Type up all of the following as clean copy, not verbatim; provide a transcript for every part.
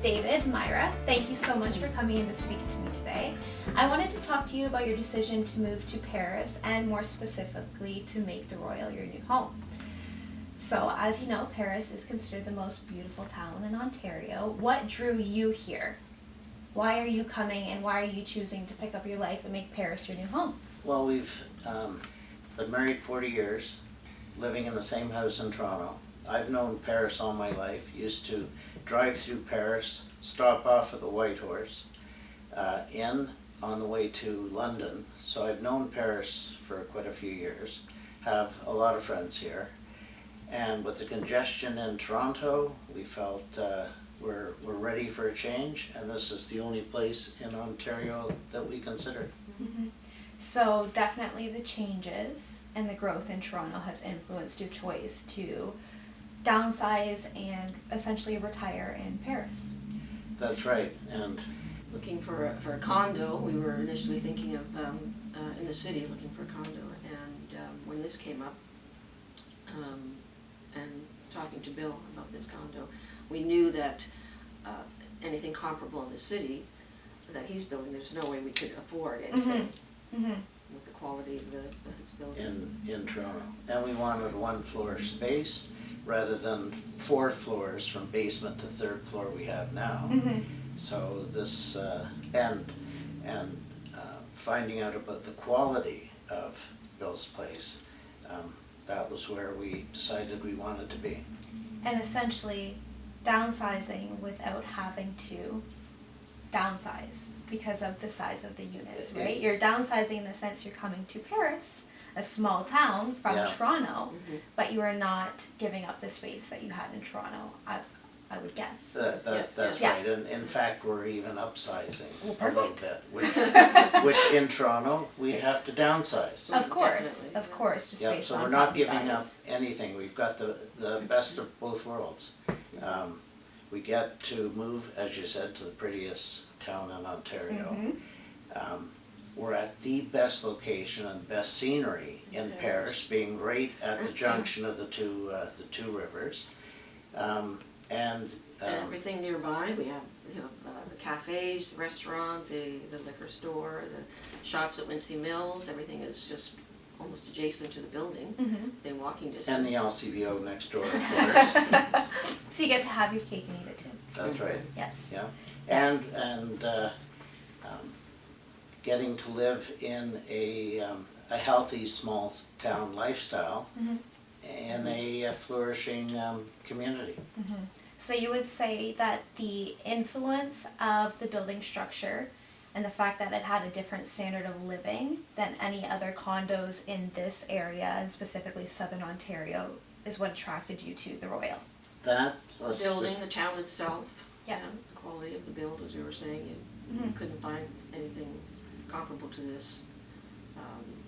David, Myra, thank you so much for coming in to speak to me today. I wanted to talk to you about your decision to move to Paris and more specifically to make the Royal your new home. So as you know, Paris is considered the most beautiful town in Ontario. What drew you here? Why are you coming and why are you choosing to pick up your life and make Paris your new home? Well, we've been married 40 years, living in the same house in Toronto. I've known Paris all my life, used to drive through Paris, stop off at the White Horse, in on the way to London. So I've known Paris for quite a few years, have a lot of friends here. And with the congestion in Toronto, we felt we're ready for a change, and this is the only place in Ontario that we considered. Mm-hmm. So definitely the changes and the growth in Toronto has influenced your choice to downsize and essentially retire in Paris. That's right. And looking for a condo, we were initially thinking of in the city looking for a condo, and when this came up, and talking to Bill about this condo, we knew that anything comparable in the city that he's building, there's no way we could afford anything with the quality of his building. in Toronto. And we wanted one floor space rather than 4 floors from basement to 3rd floor we have now. So this and finding out about the quality of Bill's place, that was where we decided we wanted to be. And essentially downsizing without having to downsize because of the size of the units, right? You're downsizing in the sense you're coming to Paris, a small town from Toronto, but you are not giving up the space that you had in Toronto, as I would guess. That's right, and in fact we're even upsizing a little bit, which in Toronto we'd have to downsize. Of course, just based So on we're not property giving up values. anything. We've got the best of both worlds. We get to move, as you said, to the prettiest town in Ontario. We're at the best location and best scenery in Paris, being right at the junction of the two rivers. And everything nearby, we have the cafes, the restaurant, the liquor store, the shops at Wincy Mills, everything is just almost adjacent to the building, within walking distance. And the LCBO next door, of course. So you get to have your cake and eat it too. That's right. Yes. Yeah. And getting to live in a healthy small town lifestyle in a flourishing community. So you would say that the influence of the building structure and the fact that it had a different standard of living than any other condos in this area, and specifically Southern Ontario, is what attracted you to the Royal. The building, the town itself, Yeah. the quality of the build, as you were saying, you couldn't find anything comparable to this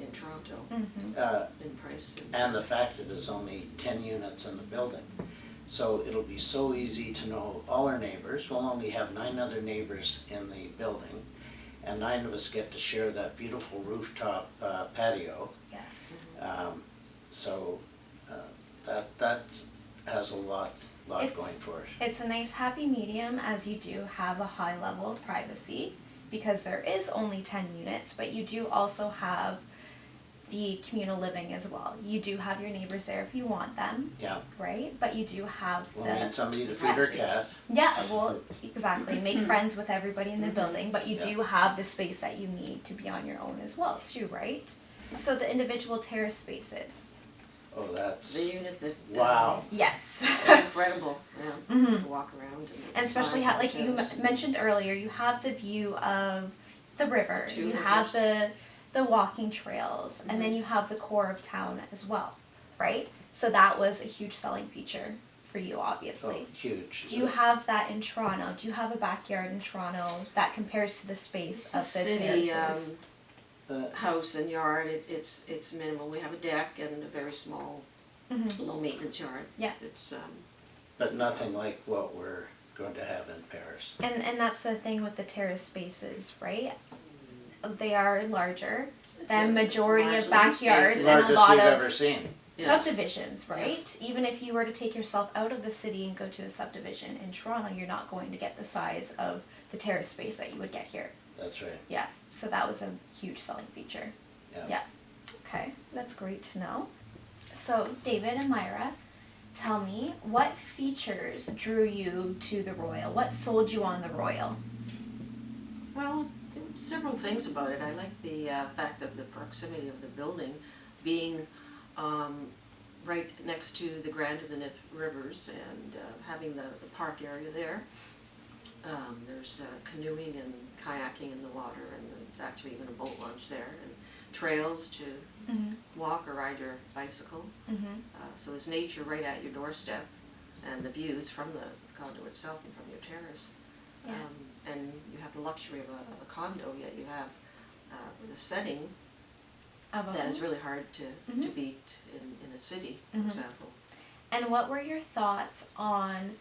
in Toronto in price. And the fact that there's only 10 units in the building. So it'll be so easy to know all our neighbors. We'll only have 9 other neighbors in the building, and 9 of us get to share that beautiful rooftop patio. Yes. So that has a lot going for it. It's a nice happy medium, as you do have a high level of privacy because there is only 10 units, but you do also have the communal living as well. You do have your neighbors there if you want them. Yeah. Right? But you do have We'll need somebody to feed our cat. Yeah, well, exactly. Make friends with everybody in the building, but you do have the space that you need to be on your own as well, too, right? So the individual terrace spaces. Oh, that's... The unit that... Wow. Yes. incredible, to walk around. And especially how, like you mentioned earlier, you have the view of the river, you have the walking trails, and then you have the core of town as well, right? So that was a huge selling feature for you, obviously. Oh, huge. Do you have that in Toronto? Do you have a backyard in Toronto that compares to the space of the terraces? House and yard, it's minimal. We have a deck and a very small, low maintenance yard. Yeah. It's But nothing like what we're going to have in Paris. And that's the thing with the terrace spaces, right? They are larger than majority of backyards and a Largest lot we've of ever seen. Yes. subdivisions, right? Even if you were to take yourself out of the city and go to a subdivision in Toronto, you're not going to get the size of the terrace space that you would get here. That's right. Yeah, so that was a huge selling feature. Yeah. Yeah. Okay, that's great to know. So, David and Myra, tell me, what features drew you to the Royal? What sold you on the Royal? Well, there were several things about it. I like the fact of the proximity of the building being right next to the Grand of the Nith Rivers and having the park area there. There's canoeing and kayaking in the water, and there's actually even a boat launch there, and trails to walk or ride your bicycle. So there's nature right at your doorstep, and the views from the condo itself and from your terrace. Yeah. And you have the luxury of a condo, yet you have the setting that is really hard to beat in a city, for example. And what were your thoughts on,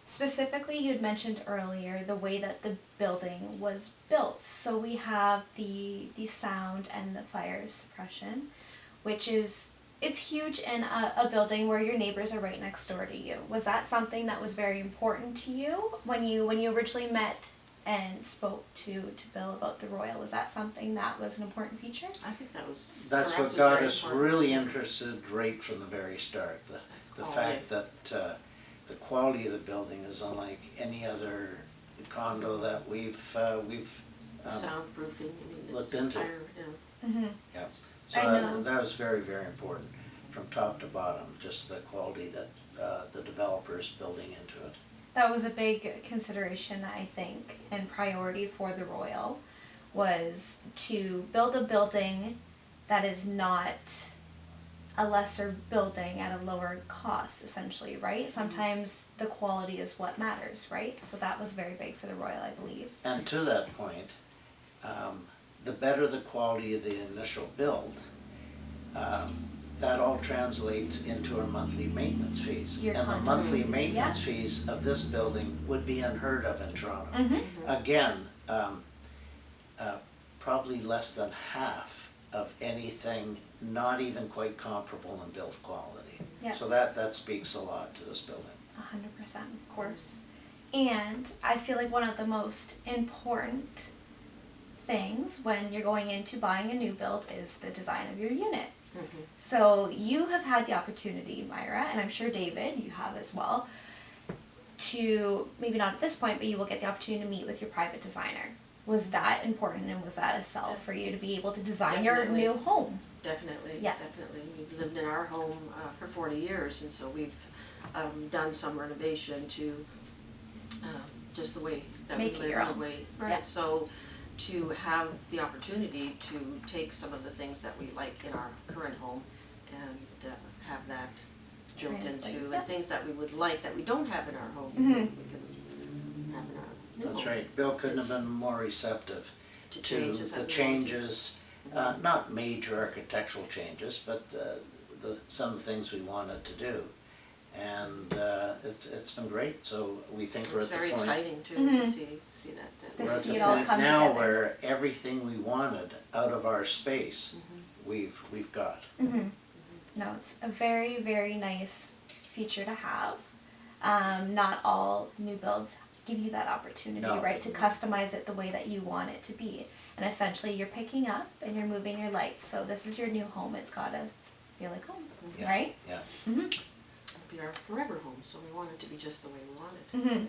specifically you'd mentioned earlier, the way that the building was built? So we have the sound and the fire suppression, which is, it's huge in a building where your neighbors are right next door to you. Was that something that was very important to you when you originally met and spoke to Bill about the Royal? Was that something that was an important feature? I think that was, That's for us, what was got very us important. really interested right from the very start. The fact that the quality of the building is unlike any other condo that we've Soundproofing, I mean, it's looked into. fire, Yeah. So I know. that was very, very important from top to bottom, just the quality that the developer's building into it. That was a big consideration, I think, and priority for the Royal, was to build a building that is not a lesser building at a lower cost, essentially, right? Sometimes the quality is what matters, right? So that was very big for the Royal, I believe. And to that point, the better the quality of the initial build, that all translates into our monthly maintenance fees. Your And the condo monthly fees, maintenance yeah. fees of this building would be unheard of in Toronto. Mm-hmm. Again, probably less than half of anything not even quite comparable in build quality. Yeah. So that speaks a lot to this building. 100%, of course. And I feel like one of the most important things when you're going into buying a new build is the design of your unit. So you have had the opportunity, Myra, and I'm sure David, you have as well, to, maybe not at this point, but you will get the opportunity to meet with your private designer. Was that important, and was that a sell for you to be able to design Definitely. your new home? Definitely, Yeah. definitely. We've lived in our home for 40 years, and so we've done some renovation to just the way that Make we it live, your the own. way, Yeah. right? So to have the opportunity to take some of the things that we like in our current home and have that built Translate, into, yeah. and things that we would like that we don't have in our home, Mhm. we can have in our new home. That's right. Bill couldn't have been more receptive To to changes that the we want to. changes, not major architectural changes, but some of the things we wanted to do. And it's been great, so we think we're It's at the very point. exciting too, Mhm. to see that. To We're at see the it all point come now together. where everything we wanted out of our space, we've got. Mm-hmm. No, it's a very, very nice feature to have. Not all new builds give you that opportunity, No. right, to customize it the way that you want it to be. And essentially, you're picking up and you're moving your life. So this is your new home. It's gotta feel like home, Yeah. right? Yeah. Mm-hmm. It'll be our forever home, so we want it to be just the way we want it. Mhm.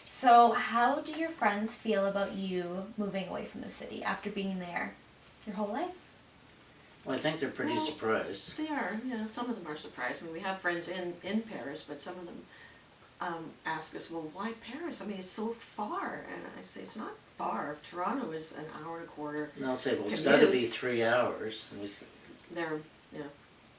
So how do your friends feel about you moving away from the city after being there your whole life? Well, I think they're pretty Well, surprised. They are, some of them are surprised. I mean, we have friends in Paris, but some of them ask us, well, why Paris? I mean, it's so far. And I say, it's not far. Toronto is an hour and a quarter. And they'll say, well, it's gotta be Commute. 3 hours. And we say, Their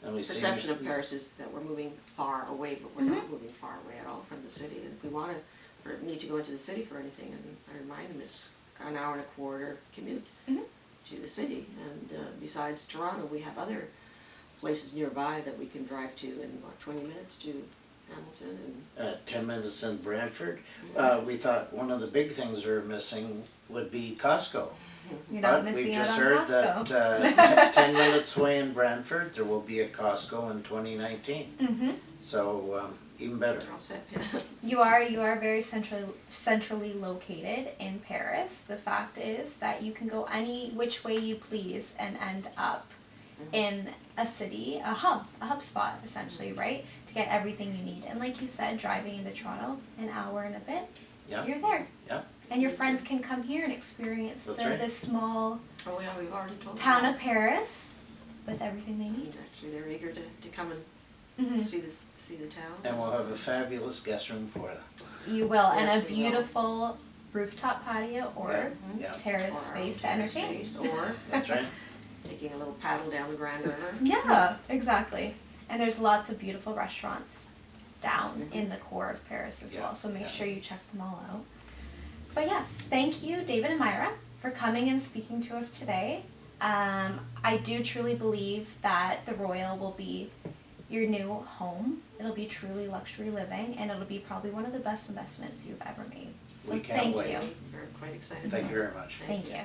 and we say, perception of Paris is that we're moving far away, but we're not moving far away at all from the city. And if we want to, or need to go into the city for anything, and I remind them it's an hour and a quarter commute Mhm. to the city. And besides Toronto, we have other places nearby that we can drive to in about 20 minutes to Hamilton. 10 minutes in Brantford. And We thought one of the big things we were missing would be Costco. You're not But we've missing out just on heard Costco. that 10 minutes away in Brantford, there will be a Costco in 2019. Mm-hmm. So even better. They're all set. You are very centrally located in Paris. The fact is that you can go any which way you please and end up in a city, a hub spot essentially, right? To get everything you need. And like you said, driving into Toronto, an hour and a bit, Yeah. you're there. Yeah. And your friends can come here and experience That's right. this small Oh yeah, we've already told them. town of Paris with everything they need. And actually, they're eager to come and Mm-hmm. see the town. And we'll have a fabulous guest room for them. You will, and Yes, a we will. beautiful rooftop patio or Yeah. terrace Or our space to terrace entertain. space, or That's right. taking a little paddle down the Grand River. Yeah, exactly. And there's lots of beautiful restaurants down Mhm. in the core of Paris as Yeah, well, so make yeah. sure you check them all out. But yes, thank you, David and Myra, for coming and speaking to us today. I do truly believe that the Royal will be your new home. It'll be truly luxury living, and it'll be probably one of the best investments you've ever made. So We can't thank wait. you. We're quite excited Thank about you it. very much. Thank you.